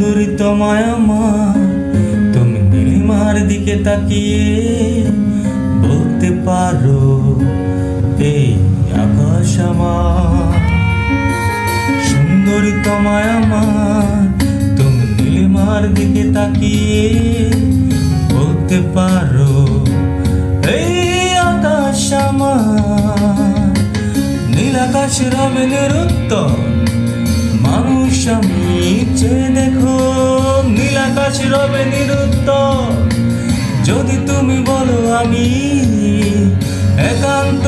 সুন্দরী তোমায় আমার, তুমি নীলিমার দিকে তাকিয়ে বলতে পারো এই আকাশ আমার। সুন্দরী তোমায় আমার, তুমি নীলিমার দিকে তাকিয়ে বলতে পারো এই আকাশ আমার। নীল আকাশ রবে নিরুত্তর, মানুষ আমি চেয়ে দেখো। নীল আকাশ রবে নিরুত্তর, যদি তুমি বলো আমি একান্ত